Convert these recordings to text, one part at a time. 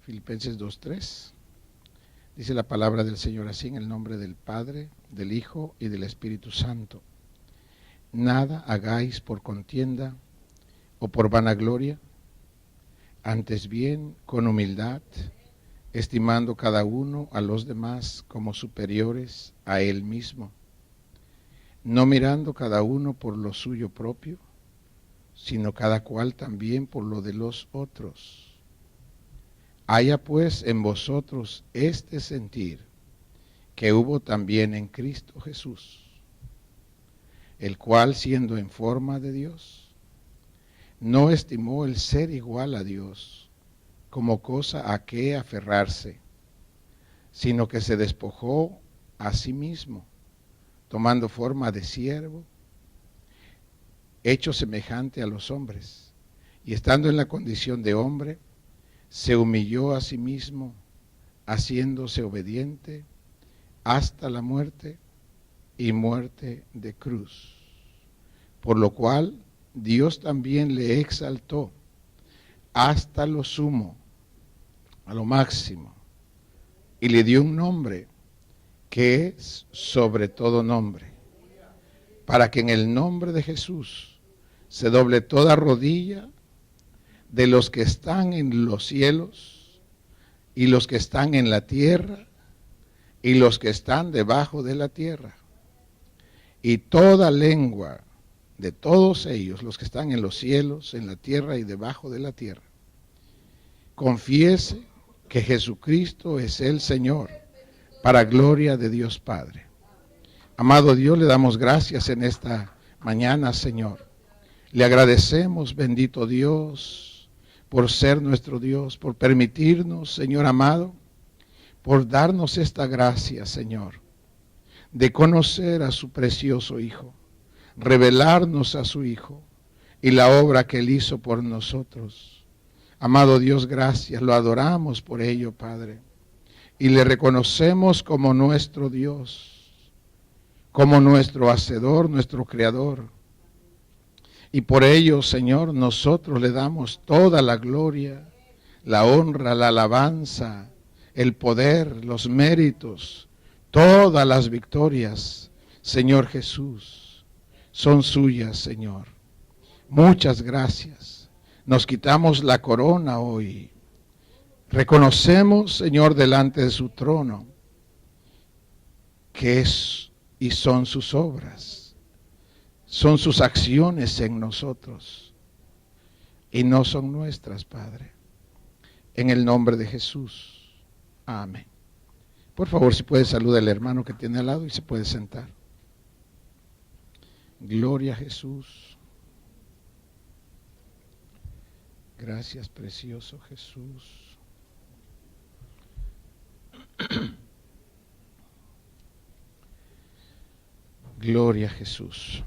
Filipenses 2:3. Dice la palabra del Señor así, en el nombre del Padre, del Hijo y del Espíritu Santo. Nada hagáis por contienda o por vanagloria, antes bien con humildad, estimando cada uno a los demás como superiores a él mismo, no mirando cada uno por lo suyo propio, sino cada cual también por lo de los otros. Haya pues en vosotros este sentir que hubo también en Cristo Jesús, el cual, siendo en forma de Dios, no estimó el ser igual a Dios como cosa a que aferrarse, sino que se despojó a sí mismo, tomando forma de siervo, hecho semejante a los hombres, y estando en la condición de hombre, se humilló a sí mismo, haciéndose obediente hasta la muerte y muerte de cruz. Por lo cual Dios también le exaltó hasta lo sumo, a lo máximo, y le dio un nombre que es sobre todo nombre, para que en el nombre de Jesús se doble toda rodilla de los que están en los cielos y los que están en la tierra y los que están debajo de la tierra, y toda lengua de todos ellos, los que están en los cielos, en la tierra y debajo de la tierra, confiese que Jesucristo es el Señor, para gloria de Dios Padre. Amado Dios, le damos gracias en esta mañana, Señor. Le agradecemos, bendito Dios, por ser nuestro Dios, por permitirnos, Señor amado, por darnos esta gracia, Señor, de conocer a su precioso Hijo, revelarnos a su Hijo y la obra que Él hizo por nosotros. Amado Dios, gracias, lo adoramos por ello, Padre, y le reconocemos como nuestro Dios, como nuestro Hacedor, nuestro Creador. Y por ello, Señor, nosotros le damos toda la gloria, la honra, la alabanza, el poder, los méritos, todas las victorias, Señor Jesús, son suyas, Señor. Muchas gracias. Nos quitamos la corona hoy. Reconocemos, Señor, delante de su trono, que es y son sus obras. Son sus acciones en nosotros y no son nuestras, Padre. En el nombre de Jesús. Amén. Por favor, si puede saludar al hermano que tiene al lado y se puede sentar. Gloria a Jesús. Gracias, precioso Jesús. Gloria a Jesús.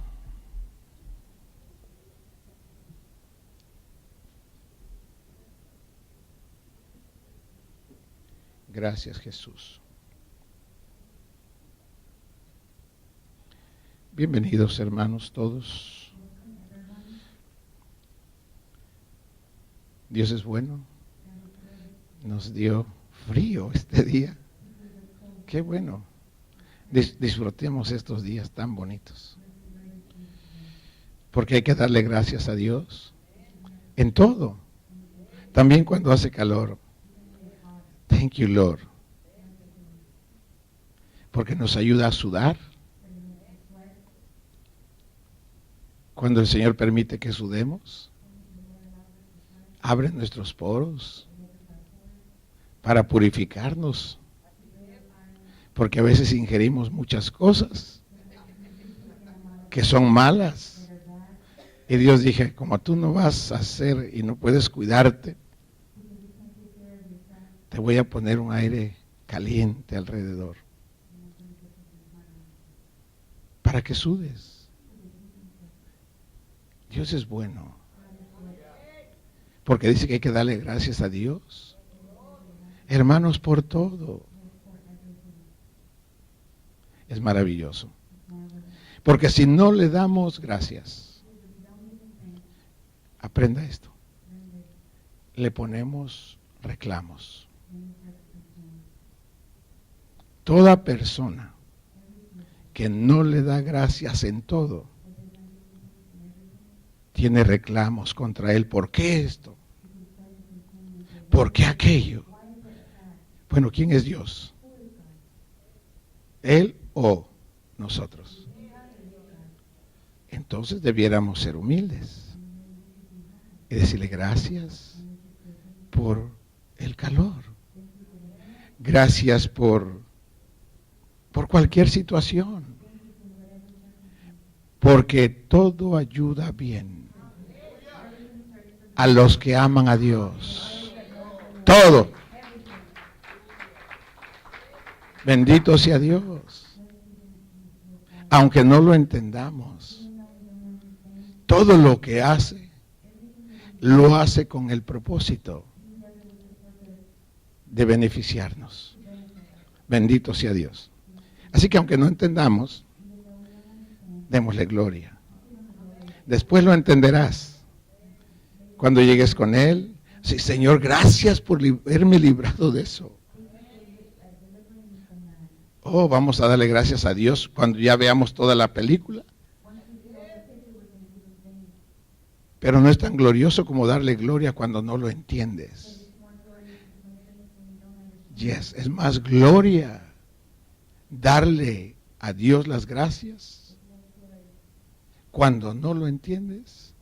Gracias, Jesús. Bienvenidos, hermanos, todos. Dios es bueno. Nos dio frío este día. Qué bueno. Disfrutemos estos días tan bonitos. Porque hay que darle gracias a Dios en todo. También cuando hace calor. Thank you, Lord. Porque nos ayuda a sudar. Cuando el Señor permite que sudemos, abre nuestros poros para purificarnos. Porque a veces ingerimos muchas cosas que son malas. Y Dios dije, como tú no vas a hacer y no puedes cuidarte, te voy a poner un aire caliente alrededor para que sudes. Dios es bueno, porque dice que hay que darle gracias a Dios, hermanos, por todo. Es maravilloso, porque si no le damos gracias, aprenda esto, le ponemos reclamos. Toda persona que no le da gracias en todo, tiene reclamos contra él. ¿Por qué esto? ¿Por qué aquello? Bueno, ¿quién es Dios? ¿Él o nosotros? Entonces debiéramos ser humildes y decirle gracias por el calor. Gracias por cualquier situación. Porque todo ayuda bien a los que aman a Dios. Todo. Bendito sea Dios. Aunque no lo entendamos, todo lo que hace, lo hace con el propósito de beneficiarnos. Bendito sea Dios. Así que aunque no entendamos, démosle gloria. Después lo entenderás. Cuando llegues con Él, sí, Señor, gracias por haberme librado de eso. Oh, vamos a darle gracias a Dios cuando ya veamos toda la película. Pero no es tan glorioso como darle gloria cuando no lo entiendes. Yes, es más gloria darle a Dios las gracias cuando no lo entiendes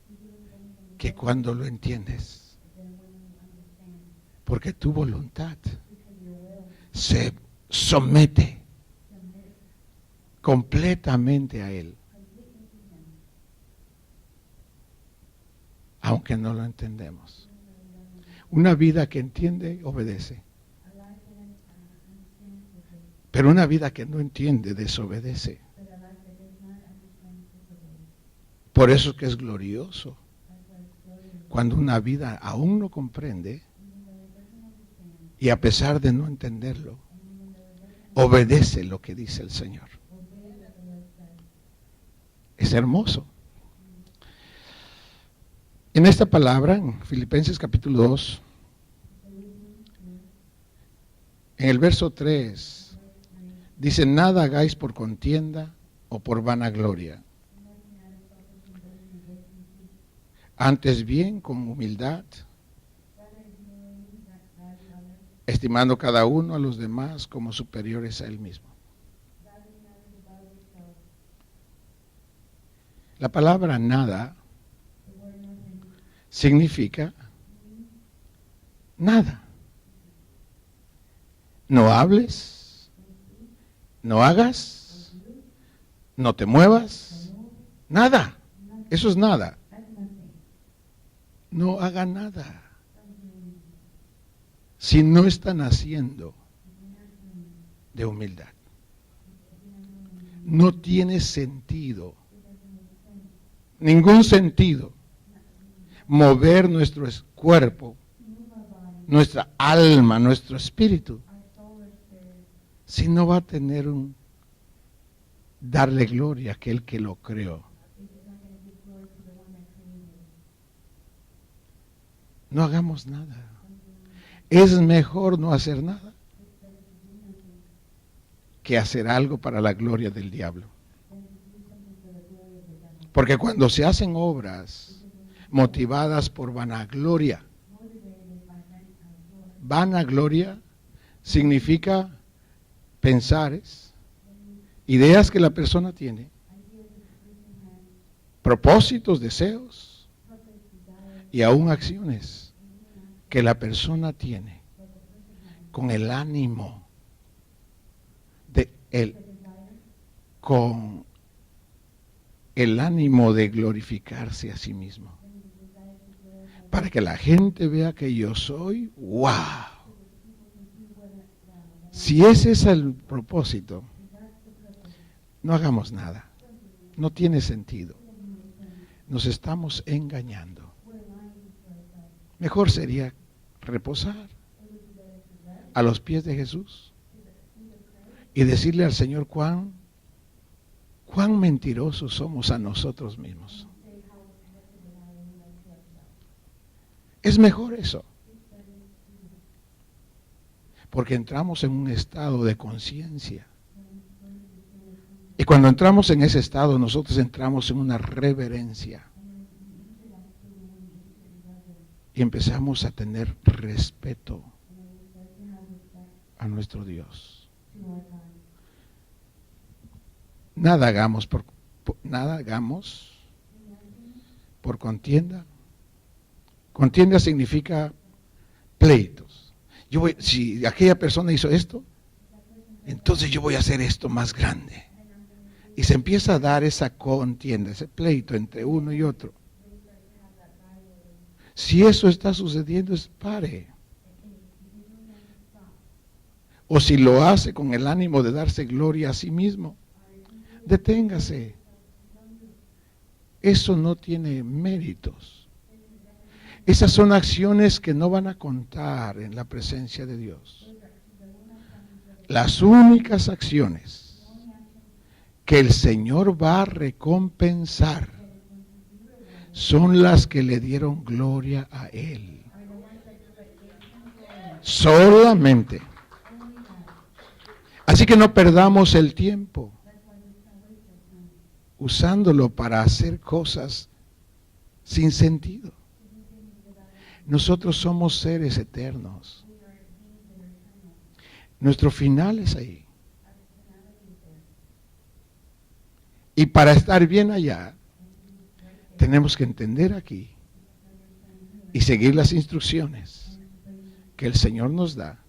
que cuando lo entiendes. Porque tu voluntad se somete completamente a Él. Aunque no lo entendemos. Una vida que entiende, obedece. Pero una vida que no entiende, desobedece. Por eso es que es glorioso. Cuando una vida aún no comprende, y a pesar de no entenderlo, obedece lo que dice el Señor. Es hermoso. En esta palabra, en Filipenses capítulo 2, en el verso 3, dice, nada hagáis por contienda o por vanagloria. Antes bien, con humildad, estimando cada uno a los demás como superiores a él mismo. La palabra nada significa nada. No hables, no hagas, no te muevas, nada. Eso es nada. No haga nada. Si no están haciendo de humildad. No tiene sentido, ningún sentido, mover nuestro cuerpo, nuestra alma, nuestro espíritu, si no va a tener darle gloria a aquel que lo creó. No hagamos nada. Es mejor no hacer nada que hacer algo para la gloria del diablo. Porque cuando se hacen obras motivadas por vanagloria, vanagloria significa pensares, ideas que la persona tiene, propósitos, deseos y aún acciones que la persona tiene con el ánimo con el ánimo de glorificarse a sí mismo. Para que la gente vea que yo soy, ¡wow! Si ese es el propósito, no hagamos nada. No tiene sentido. Nos estamos engañando. Mejor sería reposar a los pies de Jesús y decirle al Señor cuán mentirosos somos a nosotros mismos. Es mejor eso. Porque entramos en un estado de conciencia. Y cuando entramos en ese estado, nosotros entramos en una reverencia. Y empezamos a tener respeto a nuestro Dios. Nada hagamos por contienda. Contienda significa pleitos. Si aquella persona hizo esto, entonces yo voy a hacer esto más grande. Y se empieza a dar esa contienda, ese pleito entre uno y otro. Si eso está sucediendo, pare. O si lo hace con el ánimo de darse gloria a sí mismo, deténgase. Eso no tiene méritos. Esas son acciones que no van a contar en la presencia de Dios. Las únicas acciones que el Señor va a recompensar son las que le dieron gloria a Él. Solamente. Así que no perdamos el tiempo usándolo para hacer cosas sin sentido. Nosotros somos seres eternos. Nuestro final es ahí. Y para estar bien allá, tenemos que entender aquí y seguir las instrucciones que el Señor nos da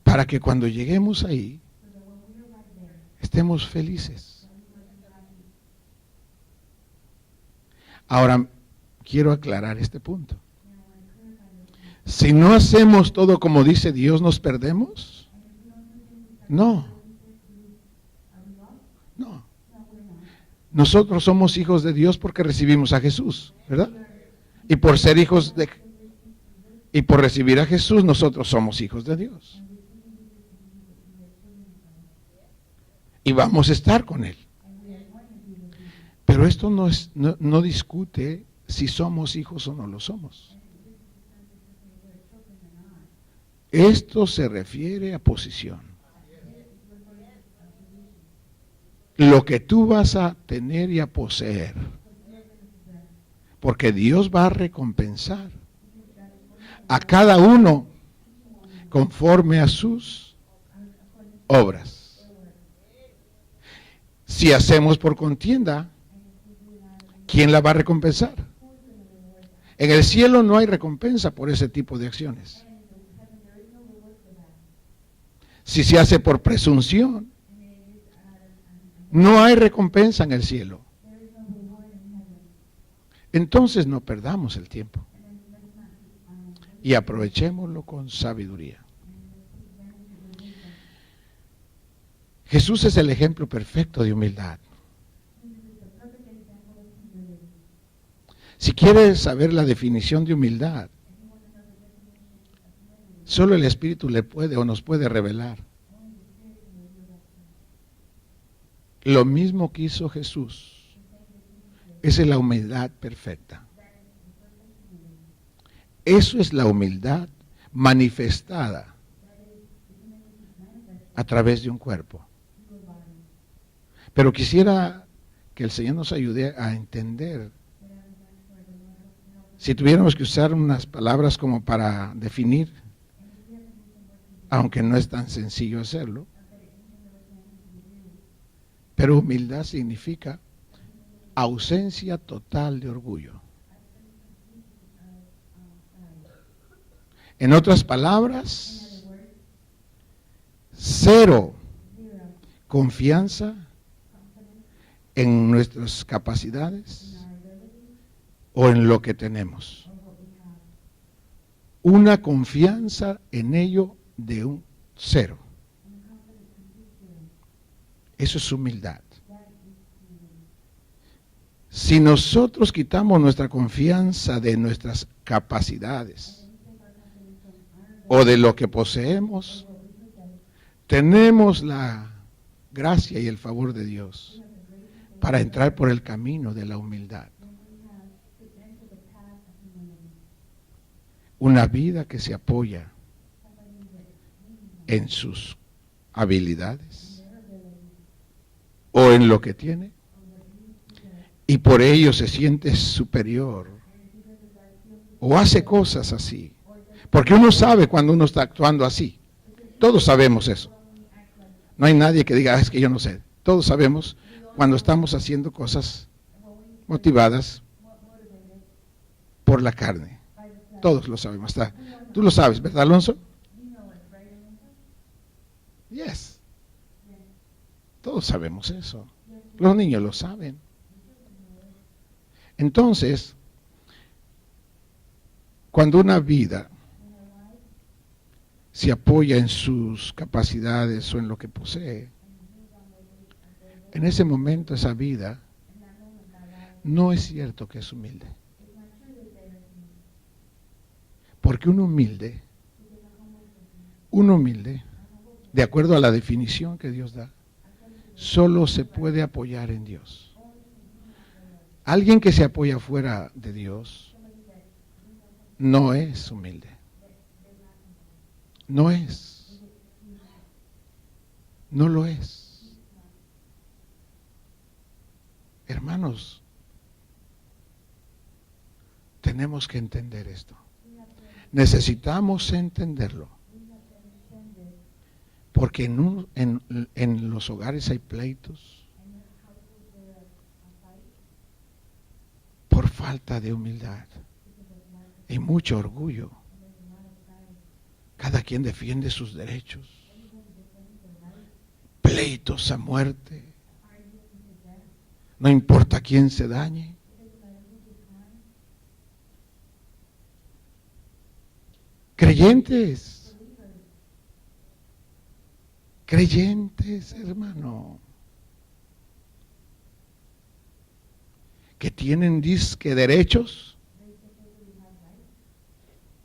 para que cuando lleguemos ahí estemos felices. Ahora, quiero aclarar este punto. Si no hacemos todo como dice Dios, ¿nos perdemos? No. No. Nosotros somos hijos de Dios porque recibimos a Jesús, ¿verdad? Y por ser hijos y por recibir a Jesús, nosotros somos hijos de Dios. Y vamos a estar con Él. Pero esto no discute si somos hijos o no lo somos. Esto se refiere a posición. Lo que tú vas a tener y a poseer. Porque Dios va a recompensar a cada uno conforme a sus obras. Si hacemos por contienda, ¿quién la va a recompensar? En el cielo no hay recompensa por ese tipo de acciones. Si se hace por presunción, no hay recompensa en el cielo. Entonces no perdamos el tiempo y aprovechémoslo con sabiduría. Jesús es el ejemplo perfecto de humildad. Si quieres saber la definición de humildad, solo el Espíritu le puede o nos puede revelar. Lo mismo que hizo Jesús. Esa es la humildad perfecta. Eso es la humildad manifestada a través de un cuerpo. Pero quisiera que el Señor nos ayude a entender. Si tuviéramos que usar unas palabras como para definir, aunque no es tan sencillo hacerlo, pero humildad significa ausencia total de orgullo. En otras palabras, cero confianza en nuestras capacidades o en lo que tenemos. Una confianza en ello de un cero. Eso es humildad. Si nosotros quitamos nuestra confianza de nuestras capacidades o de lo que poseemos, tenemos la gracia y el favor de Dios para entrar por el camino de la humildad. Una vida que se apoya en sus habilidades o en lo que tiene, y por ello se siente superior o hace cosas así, porque uno sabe cuando uno está actuando así. Todos sabemos eso. No hay nadie que diga, es que yo no sé. Todos sabemos cuando estamos haciendo cosas motivadas por la carne. Todos lo sabemos. Tú lo sabes, ¿verdad, Alonso? Yes. Todos sabemos eso. Los niños lo saben. Entonces, cuando una vida se apoya en sus capacidades o en lo que posee, en ese momento esa vida no es cierto que es humilde. Porque un humilde, de acuerdo a la definición que Dios da, solo se puede apoyar en Dios. Alguien que se apoya fuera de Dios no es humilde. No es. No lo es. Hermanos, tenemos que entender esto. Necesitamos entenderlo. Porque en los hogares hay pleitos por falta de humildad y mucho orgullo. Cada quien defiende sus derechos. Pleitos a muerte. No importa quién se dañe. Creyentes, hermano, que tienen disque derechos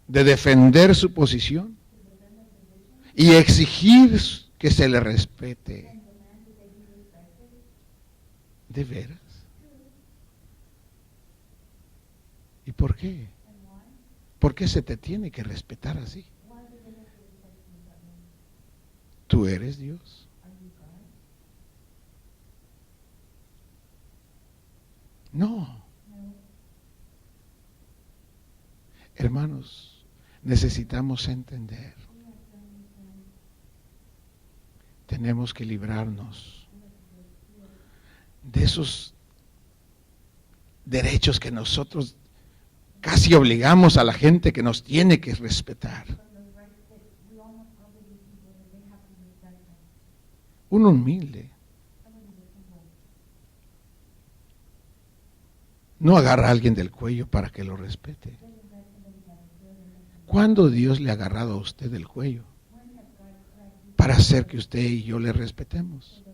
de defender su posición y exigir que se le respete. ¿De veras? ¿Y por qué? ¿Por qué se te tiene que respetar así? ¿Tú eres Dios? No. Hermanos, necesitamos entender. Tenemos que librarnos de esos derechos que nosotros casi obligamos a la gente que nos tiene que respetar. Un humilde no agarra a alguien del cuello para que lo respete. ¿Cuándo Dios le ha agarrado a usted del cuello para hacer que usted y yo le respetemos?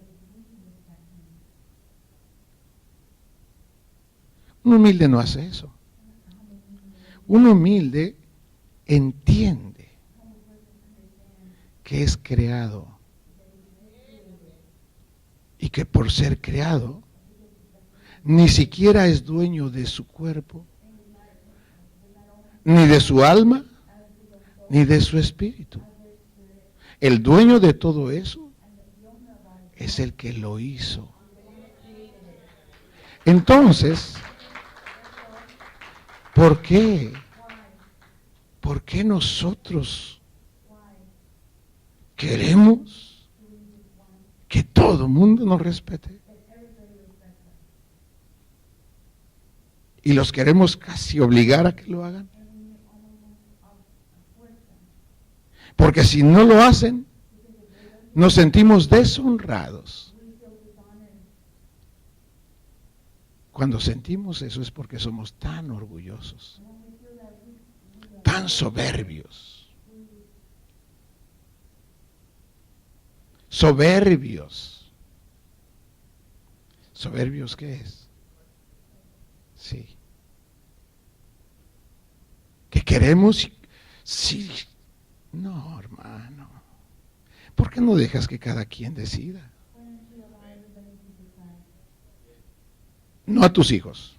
Un humilde no hace eso. Un humilde entiende que es creado y que por ser creado ni siquiera es dueño de su cuerpo, ni de su alma, ni de su espíritu. El dueño de todo eso es el que lo hizo. Entonces, ¿por qué? ¿Por qué nosotros queremos que todo el mundo nos respete? Y los queremos casi obligar a que lo hagan. Porque si no lo hacen, nos sentimos deshonrados. Cuando sentimos eso es porque somos tan orgullosos, tan soberbios. Soberbios. ¿Soberbios qué es? Sí. ¿Que queremos? Sí. No, hermano. ¿Por qué no dejas que cada quien decida? No a tus hijos.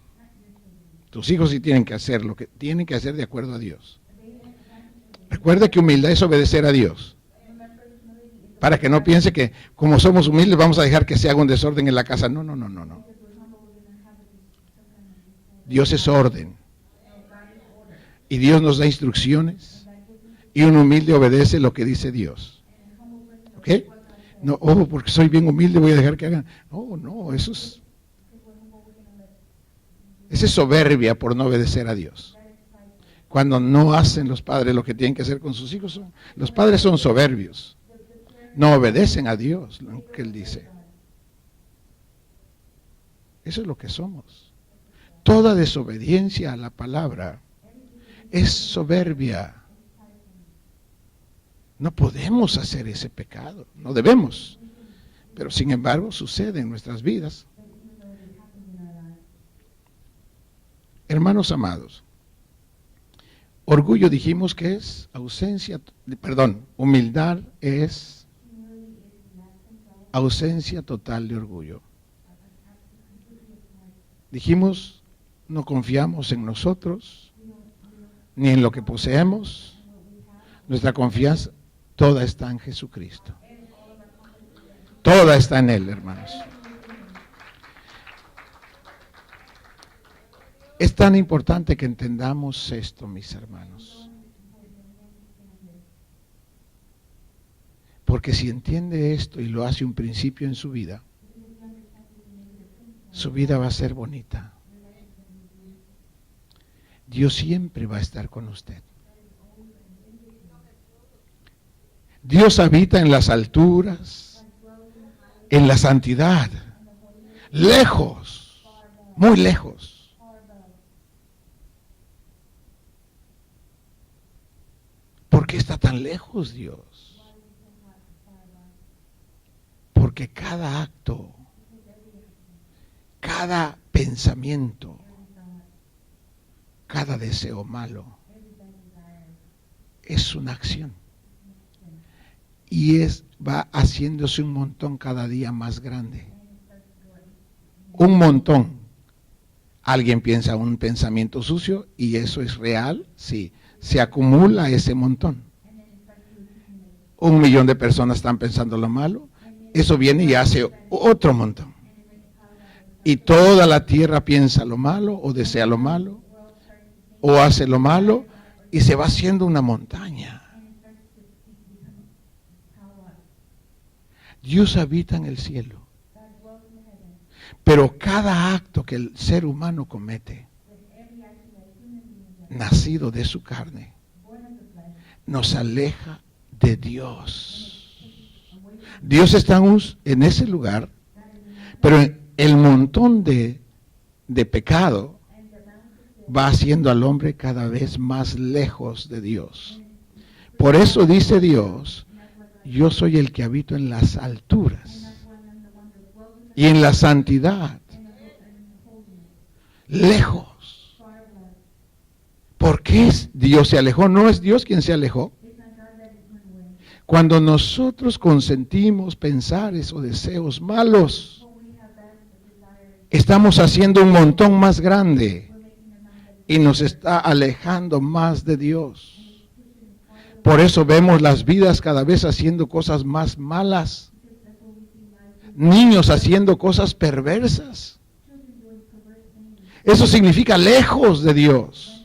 Tus hijos sí tienen que hacer lo que tienen que hacer de acuerdo a Dios. Recuerda que humildad es obedecer a Dios. Para que no piense que como somos humildes vamos a dejar que se haga un desorden en la casa. No, no, no, no, no. Dios es orden. Y Dios nos da instrucciones. Y un humilde obedece lo que dice Dios. ¿Ok? No, porque soy bien humilde voy a dejar que hagan. No, no, eso es... Esa es soberbia por no obedecer a Dios. Cuando no hacen los padres lo que tienen que hacer con sus hijos, los padres son soberbios. No obedecen a Dios, lo que Él dice. Eso es lo que somos. Toda desobediencia a la palabra es soberbia. No podemos hacer ese pecado, no debemos. Pero sin embargo sucede en nuestras vidas. Hermanos amados, orgullo dijimos que es humildad es ausencia total de orgullo. Dijimos, no confiamos en nosotros, ni en lo que poseemos. Nuestra confianza toda está en Jesucristo. Toda está en Él, hermanos. Es tan importante que entendamos esto, mis hermanos. Porque si entiende esto y lo hace un principio en su vida va a ser bonita. Dios siempre va a estar con usted. Dios habita en las alturas, en la santidad, lejos, muy lejos. ¿Por qué está tan lejos Dios? Porque cada acto, cada pensamiento, cada deseo malo es una acción. Y va haciéndose un montón cada día más grande. Un montón. Alguien piensa un pensamiento sucio y eso es real, sí. Se acumula ese montón. 1 millón de personas están pensando lo malo, eso viene y hace otro montón. Y toda la tierra piensa lo malo, o desea lo malo, o hace lo malo, y se va haciendo una montaña. Dios habita en el cielo, pero cada acto que el ser humano comete, nacido de su carne, nos aleja de Dios. Dios está en ese lugar, pero el montón de pecado va haciendo al hombre cada vez más lejos de Dios. Por eso dice Dios, yo soy el que habito en las alturas y en la santidad, lejos. ¿Por qué Dios se alejó? No es Dios quien se alejó. Cuando nosotros consentimos pensares o deseos malos, estamos haciendo un montón más grande y nos está alejando más de Dios. Por eso vemos las vidas cada vez haciendo cosas más malas, niños haciendo cosas perversas. Eso significa lejos de Dios.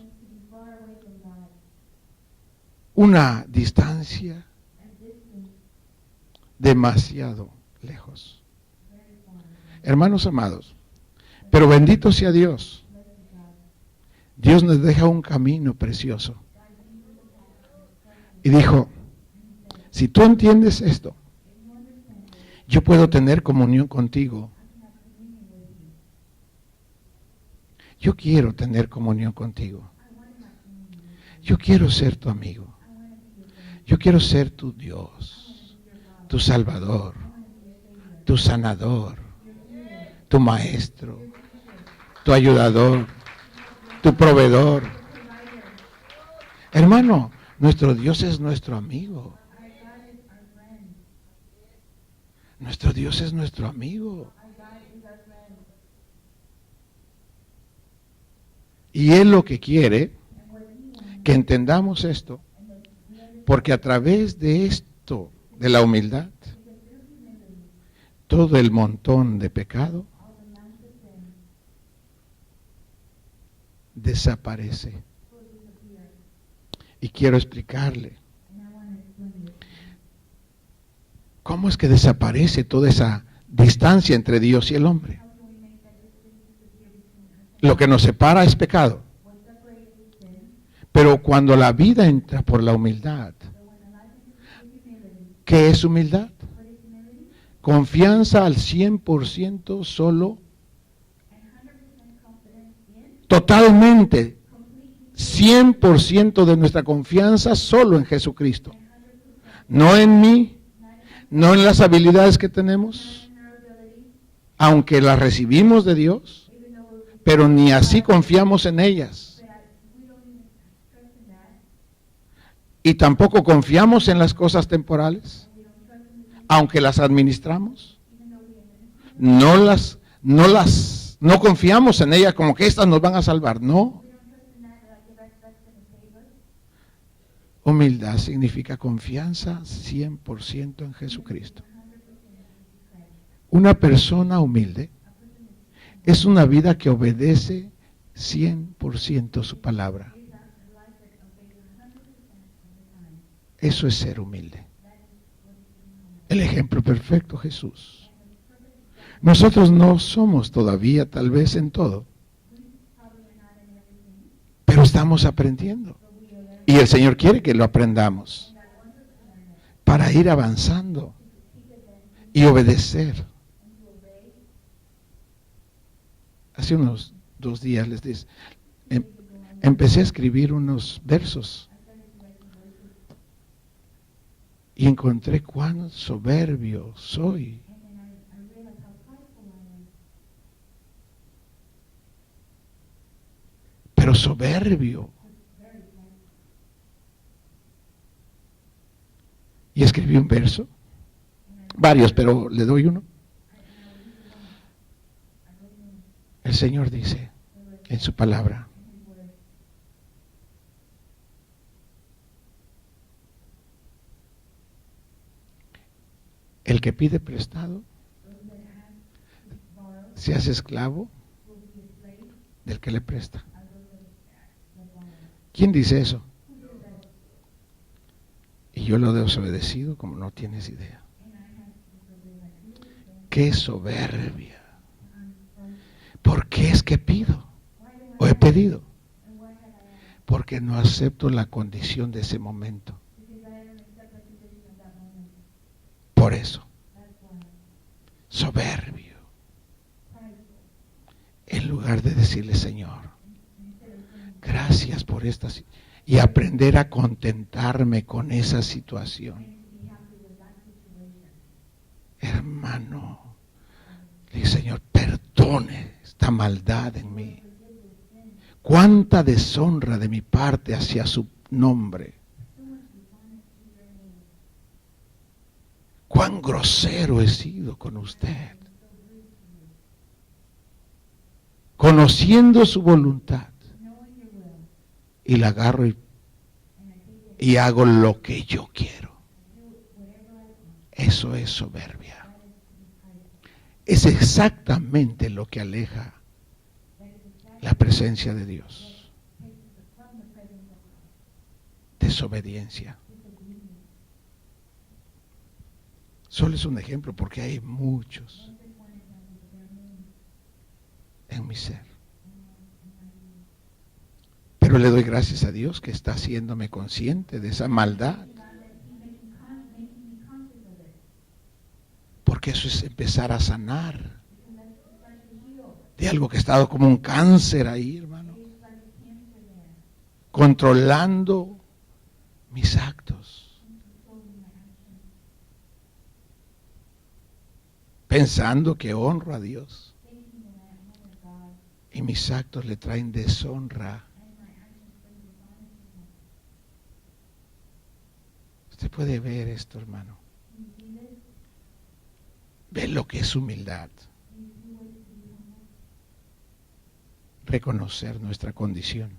Una distancia demasiado lejos. Hermanos amados, pero bendito sea Dios. Dios nos deja un camino precioso. Y dijo, si tú entiendes esto, yo puedo tener comunión contigo. Yo quiero tener comunión contigo. Yo quiero ser tu amigo. Yo quiero ser tu Dios, tu Salvador, tu sanador, tu maestro, tu ayudador, tu proveedor. Hermano, nuestro Dios es nuestro amigo. Nuestro Dios es nuestro amigo. Y Él lo que quiere, que entendamos esto, porque a través de esto de la humildad, todo el montón de pecado desaparece. Y quiero explicarle cómo es que desaparece toda esa distancia entre Dios y el hombre. Lo que nos separa es pecado. Pero cuando la vida entra por la humildad, ¿qué es humildad? Confianza al 100% solo, totalmente, 100% de nuestra confianza solo en Jesucristo. No en mí, no en las habilidades que tenemos, aunque las recibimos de Dios, pero ni así confiamos en ellas. Y tampoco confiamos en las cosas temporales, aunque las administramos. No confiamos en ellas como que estas nos van a salvar, no. Humildad significa confianza 100% en Jesucristo. Una persona humilde es una vida que obedece 100% su palabra. Eso es ser humilde. El ejemplo perfecto, Jesús. Nosotros no somos todavía tal vez en todo, pero estamos aprendiendo. Y el Señor quiere que lo aprendamos para ir avanzando y obedecer. Hace unos 2 días les dije, empecé a escribir unos versos y encontré cuán soberbio soy. Pero soberbio. Y escribí un verso, varios, pero le doy uno. El Señor dice en su palabra: el que pide prestado se hace esclavo del que le presta. ¿Quién dice eso? Y yo lo he desobedecido como no tienes idea. ¡Qué soberbia! ¿Por qué es que pido? ¿O he pedido? Porque no acepto la condición de ese momento. Por eso. Soberbio. En lugar de decirle: Señor, gracias por esta situación. Y aprender a contentarme con esa situación. Hermano, le dije: Señor, perdone esta maldad en mí. Cuánta deshonra de mi parte hacia su nombre. Cuán grosero he sido con usted. Conociendo su voluntad. Y la agarro y hago lo que yo quiero. Eso es soberbia. Es exactamente lo que aleja la presencia de Dios. Desobediencia. Solo es un ejemplo porque hay muchos en mi ser. Pero le doy gracias a Dios que está haciéndome consciente de esa maldad. Porque eso es empezar a sanar de algo que ha estado como un cáncer ahí, hermano. Controlando mis actos. Pensando que honro a Dios. Y mis actos le traen deshonra. Usted puede ver esto, hermano. Ve lo que es humildad. Reconocer nuestra condición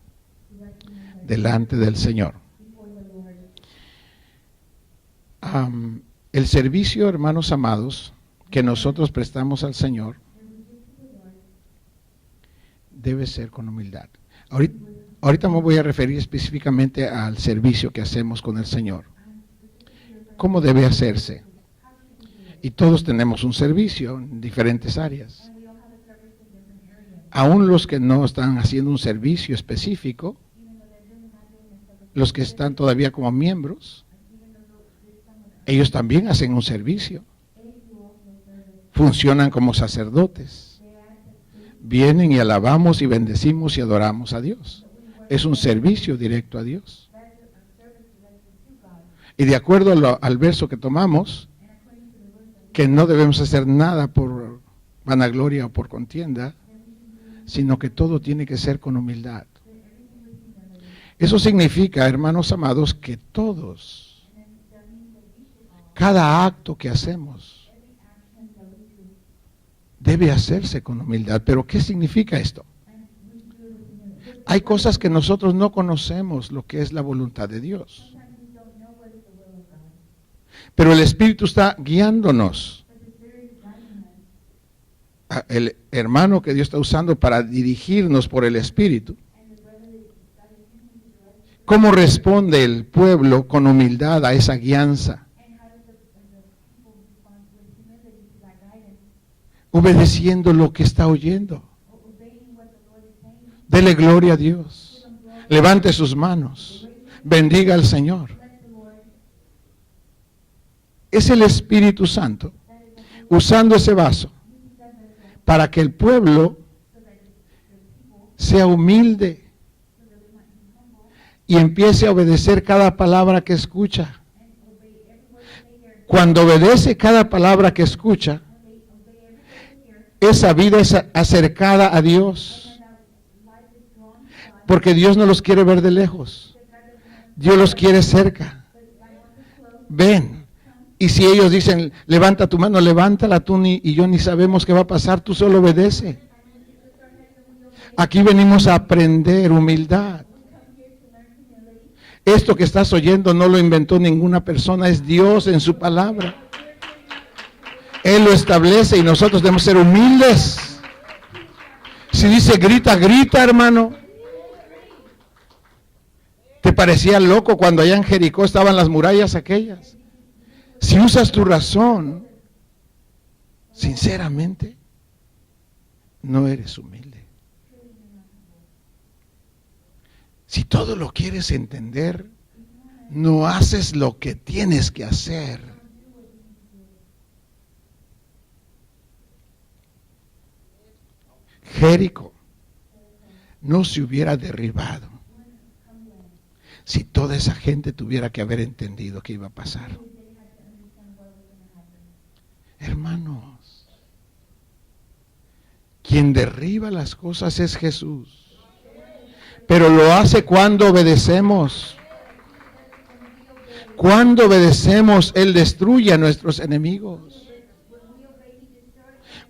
delante del Señor. El servicio, hermanos amados, que nosotros prestamos al Señor debe ser con humildad. Ahorita me voy a referir específicamente al servicio que hacemos con el Señor. ¿Cómo debe hacerse? Y todos tenemos un servicio en diferentes áreas. Aún los que no están haciendo un servicio específico, los que están todavía como miembros, ellos también hacen un servicio. Funcionan como sacerdotes. Vienen y alabamos y bendecimos y adoramos a Dios. Es un servicio directo a Dios. Y de acuerdo al verso que tomamos, que no debemos hacer nada por vanagloria o por contienda, sino que todo tiene que ser con humildad. Eso significa, hermanos amados, que todos, cada acto que hacemos, debe hacerse con humildad. ¿Pero qué significa esto? Hay cosas que nosotros no conocemos lo que es la voluntad de Dios. Pero el Espíritu está guiándonos. El hermano que Dios está usando para dirigirnos por el Espíritu. ¿Cómo responde el pueblo con humildad a esa guianza? Obedeciendo lo que está oyendo. Dele gloria a Dios. Levante sus manos. Bendiga al Señor. Es el Espíritu Santo usando ese vaso para que el pueblo sea humilde y empiece a obedecer cada palabra que escucha. Cuando obedece cada palabra que escucha, esa vida es acercada a Dios. Porque Dios no los quiere ver de lejos. Dios los quiere cerca. Ven. Y si ellos dicen, levanta tu mano, levántala tú y yo ni sabemos qué va a pasar, tú solo obedece. Aquí venimos a aprender humildad. Esto que estás oyendo no lo inventó ninguna persona, es Dios en su palabra. Él lo establece y nosotros debemos ser humildes. Si dice grita, grita, hermano. ¿Te parecía loco cuando allá en Jericó estaban las murallas aquellas? Si usas tu razón, sinceramente, no eres humilde. Si todo lo quieres entender, no haces lo que tienes que hacer. Jericó no se hubiera derribado si toda esa gente tuviera que haber entendido qué iba a pasar. Hermanos, quien derriba las cosas es Jesús, pero lo hace cuando obedecemos. Cuando obedecemos, Él destruye a nuestros enemigos.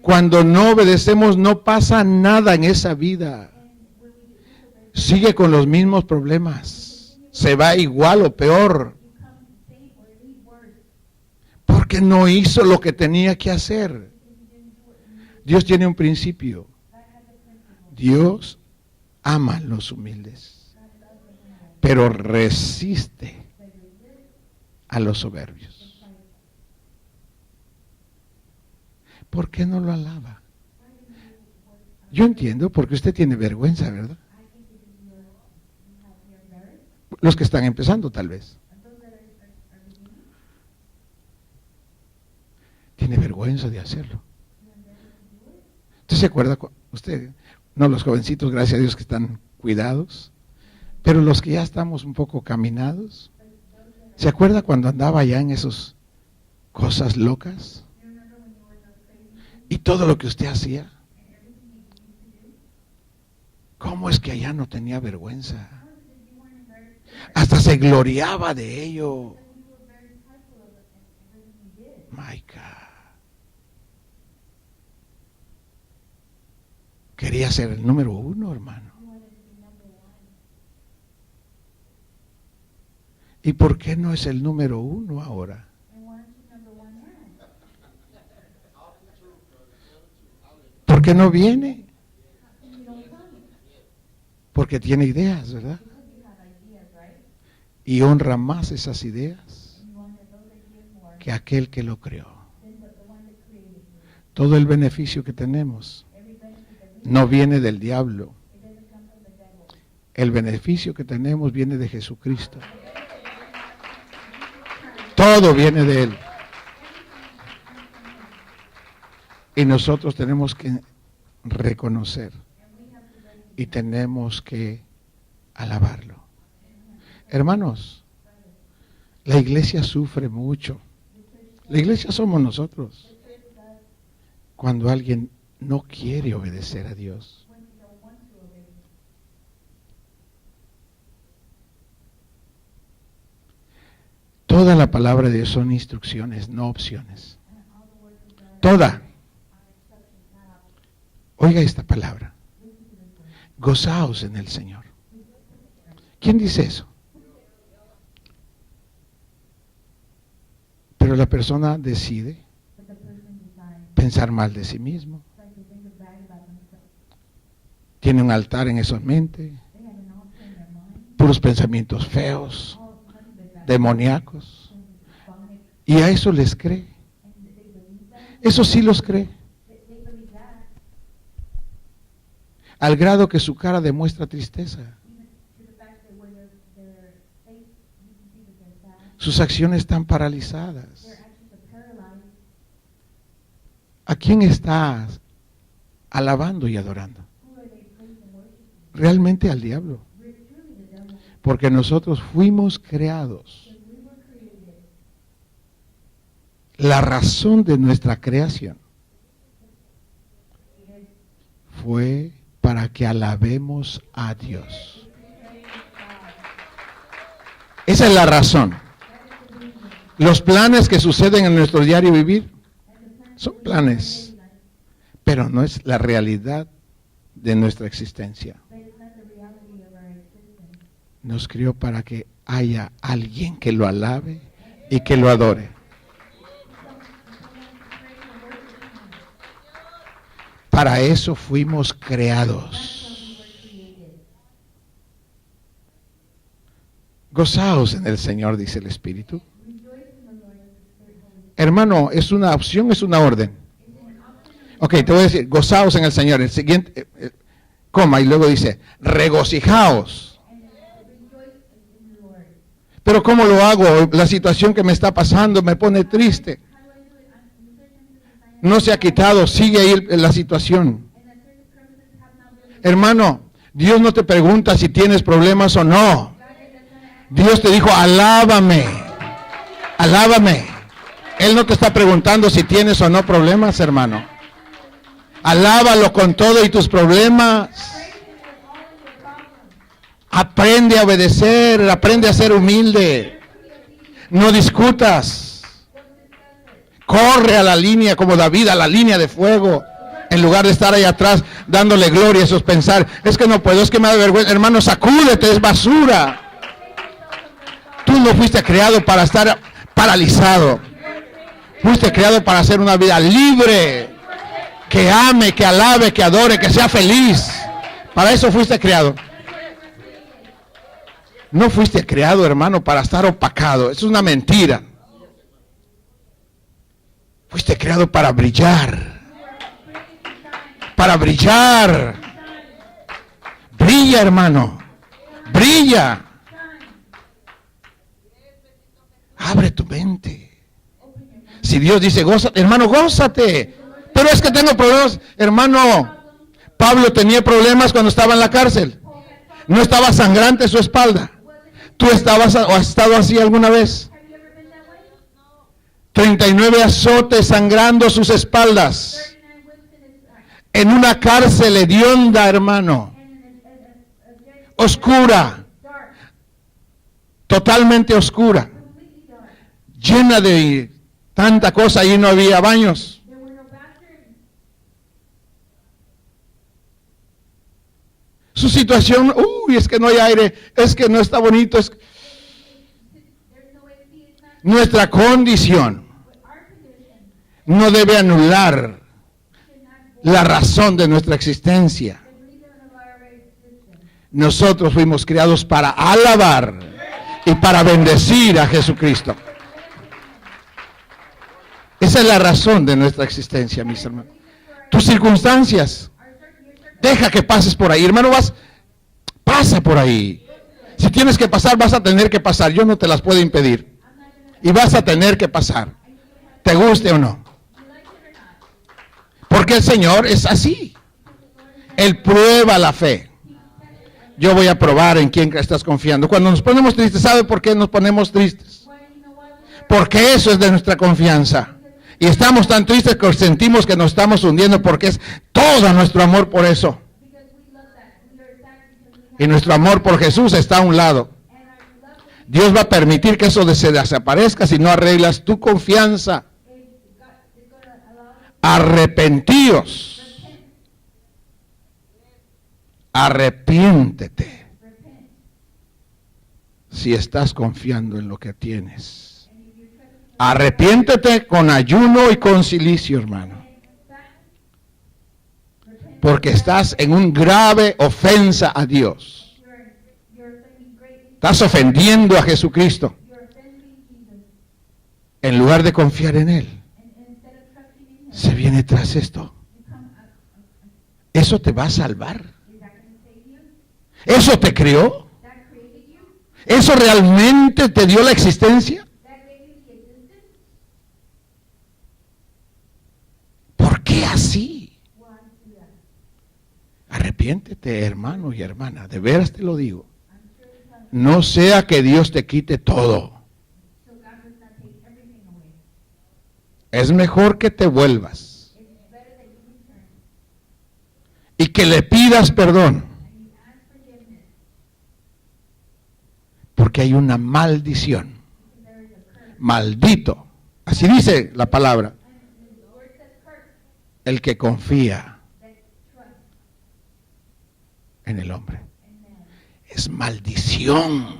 Cuando no obedecemos, no pasa nada en esa vida. Sigue con los mismos problemas. Se va igual o peor. Porque no hizo lo que tenía que hacer. Dios tiene un principio. Dios ama a los humildes, pero resiste a los soberbios. ¿Por qué no lo alaba? Yo entiendo, porque usted tiene vergüenza, ¿verdad? Los que están empezando, tal vez. Tiene vergüenza de hacerlo. ¿Usted se acuerda? Usted, no, los jovencitos, gracias a Dios que están cuidados, pero los que ya estamos un poco caminados, ¿se acuerda cuando andaba allá en esas cosas locas? Y todo lo que usted hacía. ¿Cómo es que allá no tenía vergüenza? Hasta se gloriaba de ello. My God. Quería ser el número uno, hermano. ¿Y por qué no es el número uno ahora? qué no viene? Porque tiene ideas, ¿verdad? Y honra más esas ideas que aquel que lo creó. Todo el beneficio que tenemos no viene del diablo. El beneficio que tenemos viene de Jesucristo. Todo viene de Él. Y nosotros tenemos que reconocer y tenemos que alabarlo. Hermanos, la iglesia sufre mucho. La iglesia somos nosotros. Cuando alguien no quiere obedecer a Dios. Toda la palabra de Dios son instrucciones, no opciones. Toda. Oiga esta palabra. Gozaos en el Señor. ¿Quién dice eso? Pero la persona decide pensar mal de sí mismo. Tiene un altar en esa mente. Puros pensamientos feos, demoníacos. Y a eso les cree. Eso sí los cree. Al grado que su cara demuestra tristeza. Sus acciones están paralizadas. ¿A quién estás alabando y adorando? Realmente al diablo. Porque nosotros fuimos creados. La razón de nuestra creación fue para que alabemos a Dios. Esa es la razón. Los planes que suceden en nuestro diario vivir son planes, pero no es la realidad de nuestra existencia. Nos crió para que haya alguien que lo alabe y que lo adore. Para eso fuimos creados. Gozaos en el Señor, dice el Espíritu. Hermano, ¿es una opción o es una orden? Ok, te voy a decir, gozaos en el Señor. El siguiente, coma, y luego dice, regocijaos. Pero ¿cómo lo hago? La situación que me está pasando me pone triste. No se ha quitado, sigue ahí la situación. Hermano, Dios no te pregunta si tienes problemas o no. Dios te dijo, alábame, alábame. Él no te está preguntando si tienes o no problemas, hermano. Alábalo con todo y tus problemas. Aprende a obedecer, aprende a ser humilde. No discutas. Corre a la línea como David, a la línea de fuego. En lugar de estar ahí atrás dándole gloria a esos pensar. Es que no puedo, es que me da vergüenza. Hermano, sacúdete, es basura. Tú no fuiste creado para estar paralizado. Fuiste creado para hacer una vida libre. Que ame, que alabe, que adore, que sea feliz. Para eso fuiste creado. No fuiste creado, hermano, para estar opacado. Eso es una mentira. Fuiste creado para brillar. Para brillar. Brilla, hermano. Brilla. Abre tu mente. Si Dios dice, gózate, hermano, gózate. Pero es que tengo problemas. Hermano, Pablo tenía problemas cuando estaba en la cárcel. No estaba sangrante su espalda. ¿Tú estabas o has estado así alguna vez? 39 azotes sangrando sus espaldas. En una cárcel hedionda, hermano. Oscura. Totalmente oscura. Llena de tanta cosa, allí no había baños. Su situación, es que no hay aire, es que no está bonito, es nuestra condición no debe anular la razón de nuestra existencia. Nosotros fuimos creados para alabar y para bendecir a Jesucristo. Esa es la razón de nuestra existencia, mis hermanos. Tus circunstancias, deja que pases por ahí, hermano, pasa por ahí. Si tienes que pasar, vas a tener que pasar. Yo no te las puedo impedir. Y vas a tener que pasar, te guste o no. Porque el Señor es así. Él prueba la fe. Yo voy a probar en quién estás confiando. Cuando nos ponemos tristes, ¿sabe por qué nos ponemos tristes? Porque eso es de nuestra confianza. Y estamos tan tristes que sentimos que nos estamos hundiendo, porque es todo nuestro amor por eso. Y nuestro amor por Jesús está a un lado. Dios va a permitir que eso se desaparezca si no arreglas tu confianza. Arrepentíos. Arrepiéntete. Si estás confiando en lo que tienes. Arrepiéntete con ayuno y con cilicio, hermano. Porque estás en un grave ofensa a Dios. Estás ofendiendo a Jesucristo. En lugar de confiar en Él, se viene tras esto. ¿Eso te va a salvar? ¿Eso te creó? ¿Eso realmente te dio la existencia? ¿Por qué así? Arrepiéntete, hermano y hermana, de veras te lo digo. No sea que Dios te quite todo. Es mejor que te vuelvas y que le pidas perdón, porque hay una maldición. Maldito, así dice la palabra, el que confía en el hombre. Es maldición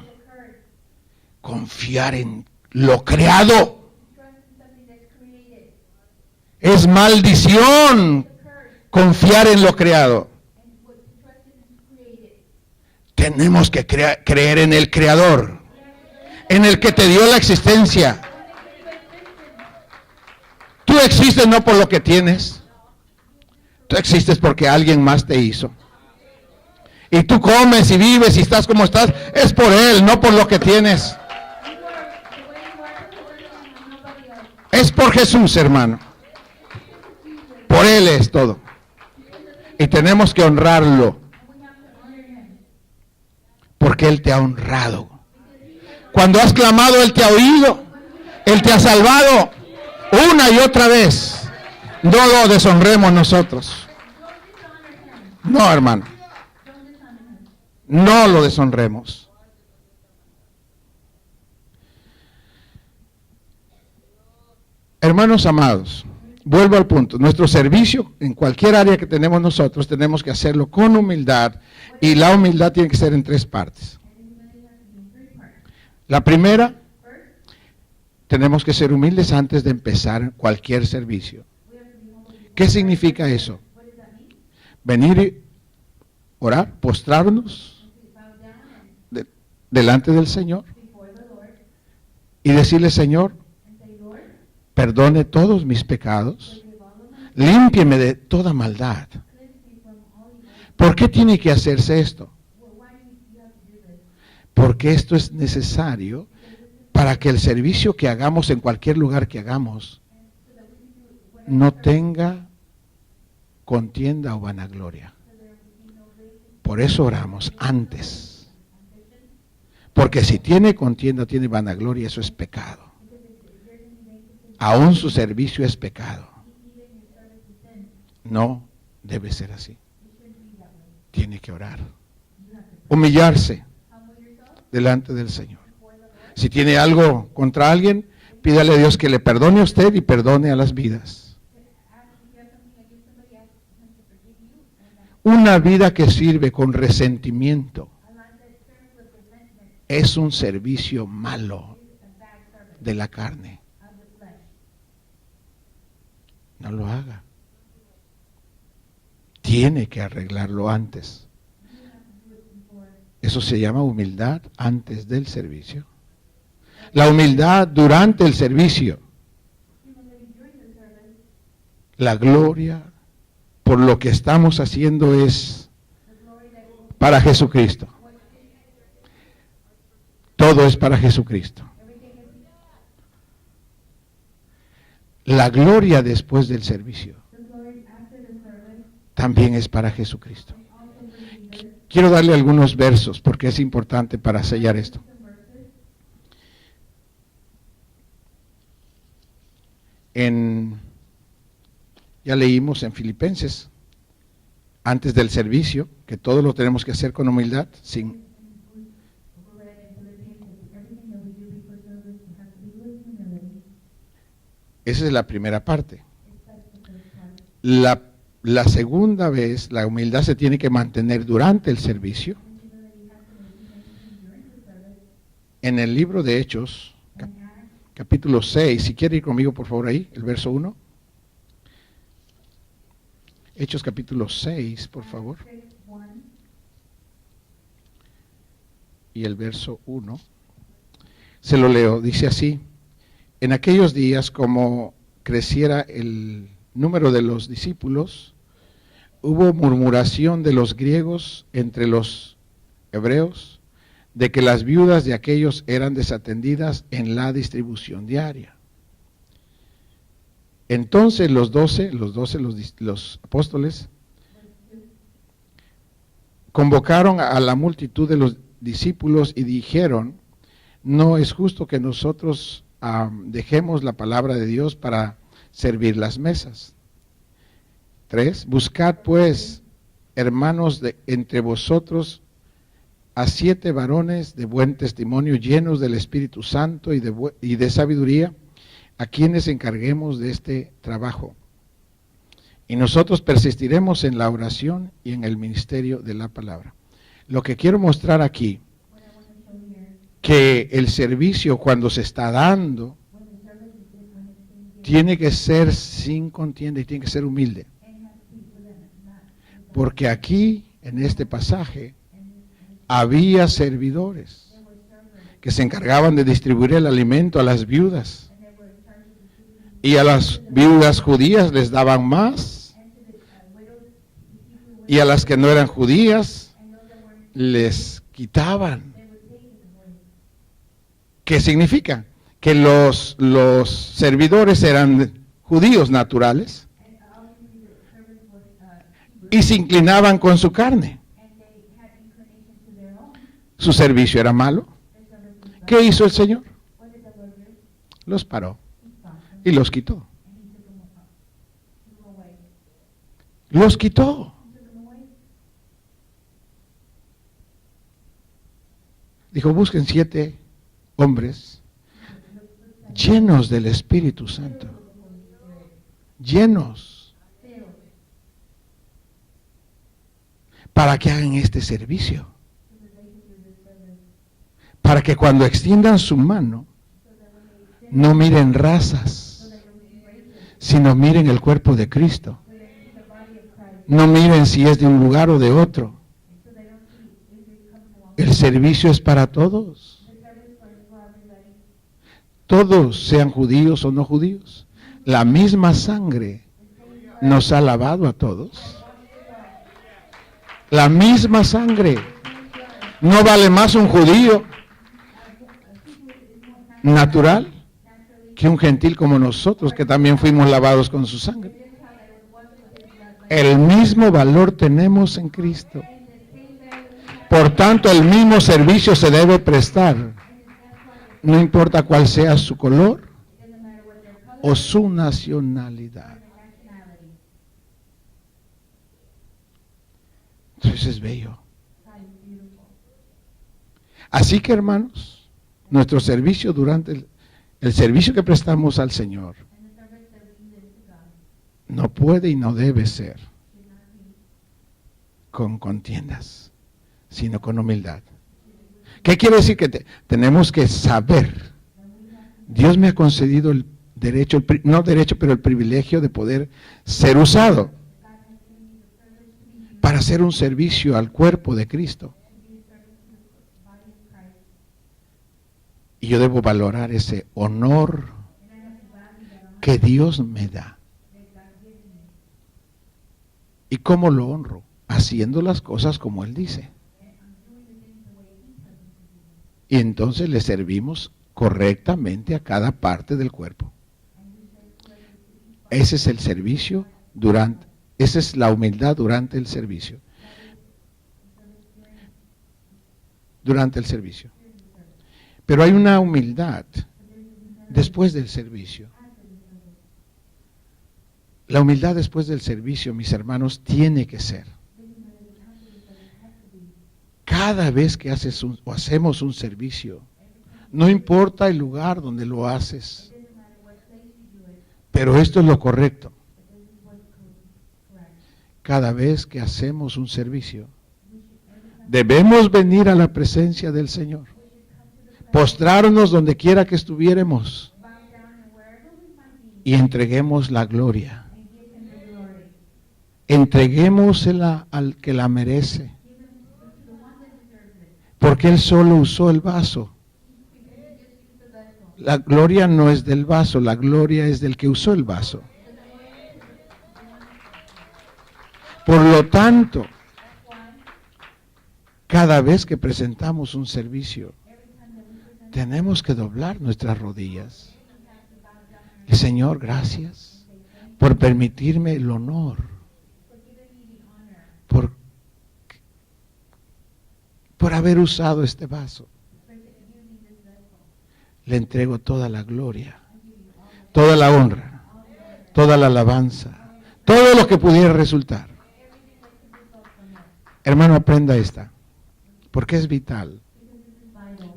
confiar en lo creado. Es maldición confiar en lo creado. Tenemos que creer en el Creador, en el que te dio la existencia. Tú existes no por lo que tienes. Tú existes porque alguien más te hizo. Y tú comes y vives y estás como estás, es por Él, no por lo que tienes. Es por Jesús, hermano. Por Él es todo. Y tenemos que honrarlo. Porque Él te ha honrado. Cuando has clamado, Él te ha oído. Él te ha salvado una y otra vez. No lo deshonremos nosotros. No, hermano. No lo deshonremos. Hermanos amados, vuelvo al punto. Nuestro servicio, en cualquier área que tenemos nosotros, tenemos que hacerlo con humildad. Y la humildad tiene que ser en 3 partes. La primera, tenemos que ser humildes antes de empezar cualquier servicio. ¿Qué significa eso? Venir y orar, postrarnos delante del Señor y decirle: Señor, perdone todos mis pecados, límpieme de toda maldad. ¿Por qué tiene que hacerse esto? Porque esto es necesario para que el servicio que hagamos en cualquier lugar que hagamos no tenga contienda o vanagloria. Por eso oramos antes. Porque si tiene contienda, tiene vanagloria, eso es pecado. Aún su servicio es pecado. No debe ser así. Tiene que orar. Humillarse delante del Señor. Si tiene algo contra alguien, pídale a Dios que le perdone a usted y perdone a las vidas. Una vida que sirve con resentimiento es un servicio malo de la carne. No lo haga. tiene que arreglarlo antes. Eso se llama humildad antes del servicio. La humildad durante el servicio. La gloria por lo que estamos haciendo es para Jesucristo. Todo es para Jesucristo. La gloria después del servicio también es para Jesucristo. Quiero darle algunos versos porque es importante para sellar esto. Ya leímos en Filipenses, antes del servicio, que todo lo tenemos que hacer con humildad, Esa es la primera parte. La segunda vez, la humildad se tiene que mantener durante el servicio. En el libro de Hechos, capítulo 6, si quiere ir conmigo por favor ahí, el verso 1. Hechos capítulo 6, por favor. Y el verso 1. Se lo leo, dice así. En aquellos días, como creciera el número de los discípulos, hubo murmuración de los griegos entre los hebreos, de que las viudas de aquellos eran desatendidas en la distribución diaria. Entonces los apóstoles, convocaron a la multitud de los discípulos y dijeron, no es justo que nosotros dejemos la palabra de Dios para servir las mesas. 3. Buscad pues, hermanos, entre vosotros a 7 varones de buen testimonio, llenos del Espíritu Santo y de sabiduría, a quienes encarguemos de este trabajo. Y nosotros persistiremos en la oración y en el ministerio de la palabra. Lo que quiero mostrar aquí, que el servicio cuando se está dando, tiene que ser sin contienda y tiene que ser humilde. Porque aquí, en este pasaje, había servidores que se encargaban de distribuir el alimento a las viudas. Y a las viudas judías les daban más. Y a las que no eran judías les quitaban. ¿Qué significa? Que los servidores eran judíos naturales y se inclinaban con su carne. Su servicio era malo. ¿Qué hizo el Señor? Los paró y los quitó. Los quitó. Dijo, busquen 7 hombres llenos del Espíritu Santo. Llenos. Para que hagan este servicio. Para que cuando extiendan su mano, no miren razas, sino miren el cuerpo de Cristo. No miren si es de un lugar o de otro. El servicio es para todos. Todos, sean judíos o no judíos. La misma sangre nos ha lavado a todos. La misma sangre. No vale más un judío natural que un gentil como nosotros, que también fuimos lavados con su sangre. El mismo valor tenemos en Cristo. Por tanto, el mismo servicio se debe prestar, no importa cuál sea su color o su nacionalidad. Entonces es bello. Así que, hermanos, nuestro servicio durante el servicio que prestamos al Señor no puede y no debe ser con contiendas, sino con humildad. ¿Qué quiere decir? Que tenemos que saber. Dios me ha concedido el derecho, no derecho, pero el privilegio de poder ser usado. para hacer un servicio al cuerpo de Cristo. Y yo debo valorar ese honor que Dios me da. ¿Y cómo lo honro? Haciendo las cosas como Él dice. Y entonces le servimos correctamente a cada parte del cuerpo. Ese es el servicio esa es la humildad durante el servicio. Durante el servicio. Pero hay una humildad después del servicio. La humildad después del servicio, mis hermanos, tiene que ser. Cada vez que hacemos un servicio, no importa el lugar donde lo haces, pero esto es lo correcto. Cada vez que hacemos un servicio, debemos venir a la presencia del Señor, postrarnos donde quiera que estuviéramos y entreguemos la gloria. Entreguémosela al que la merece, porque Él solo usó el vaso. La gloria no es del vaso, la gloria es del que usó el vaso. Por lo tanto, cada vez que presentamos un servicio, tenemos que doblar nuestras rodillas. Señor, gracias por permitirme el honor, por haber usado este vaso. Le entrego toda la gloria, toda la honra, toda la alabanza, todo lo que pudiera resultar. Hermano, aprenda esta, porque es vital.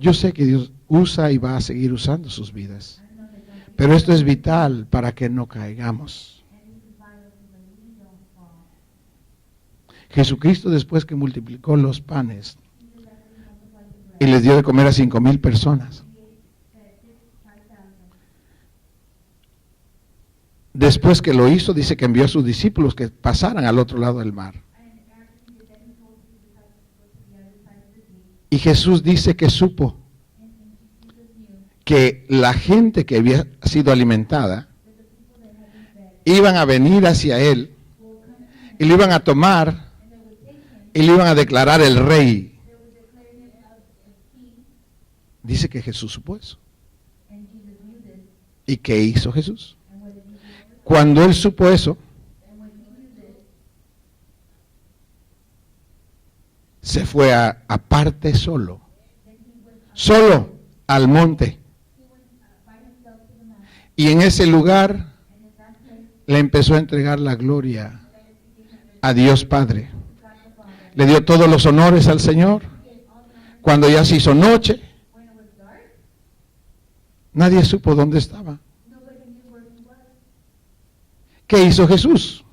Yo sé que Dios usa y va a seguir usando sus vidas, pero esto es vital para que no caigamos. Jesucristo, después que multiplicó los panes y les dio de comer a 5,000 personas, después que lo hizo, dice que envió a sus discípulos que pasaran al otro lado del mar. Y Jesús dice que supo que la gente que había sido alimentada iban a venir hacia Él y lo iban a tomar y le iban a declarar el rey. Dice que Jesús supo eso. ¿Y qué hizo Jesús? Cuando Él supo eso, se fue aparte solo al monte. Y en ese lugar le empezó a entregar la gloria a Dios Padre. Le dio todos los honores al Señor. Cuando ya se hizo noche, nadie supo dónde estaba. ¿Qué hizo Jesús?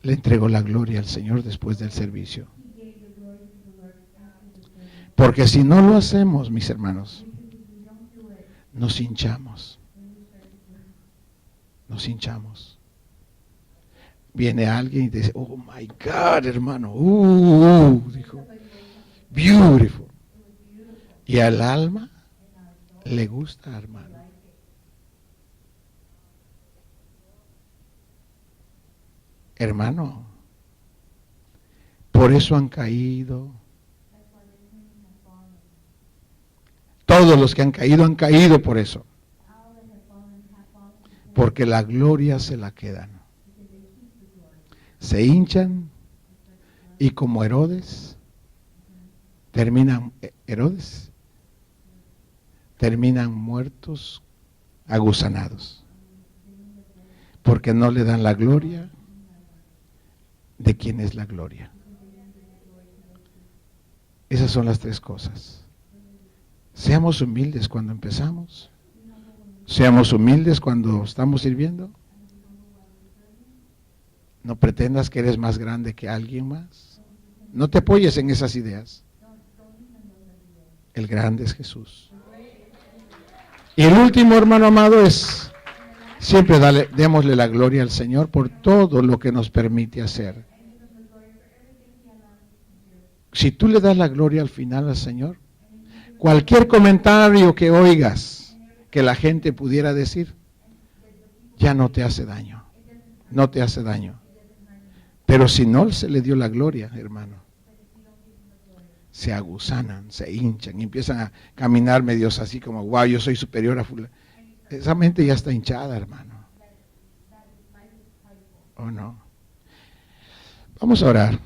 Le entregó la gloria al Señor después del servicio. Porque si no lo hacemos, mis hermanos, nos hinchamos. Nos hinchamos. Viene alguien y dice, oh my God, hermano, dijo, beautiful. Y al alma le gusta, hermano. Hermano, por eso han caído. Todos los que han caído por eso. Porque la gloria se la quedan. Se hinchan y como Herodes, terminan muertos, aguzanados. Porque no le dan la gloria de quién es la gloria. Esas son las tres cosas. Seamos humildes cuando empezamos. Seamos humildes cuando estamos sirviendo. No pretendas que eres más grande que alguien más. No te apoyes en esas ideas. El grande es Jesús. Y el último, hermano amado, es Siempre démosle la gloria al Señor por todo lo que nos permite hacer. Si tú le das la gloria al final al Señor, cualquier comentario que oigas que la gente pudiera decir, ya no te hace daño. No te hace daño. Pero si no se le dio la gloria, hermano, se agusanan, se hinchan y empiezan a caminar medios así como, wow, yo soy superior a fulano. Esa mente ya está hinchada, hermano. ¿O no? Vamos a orar.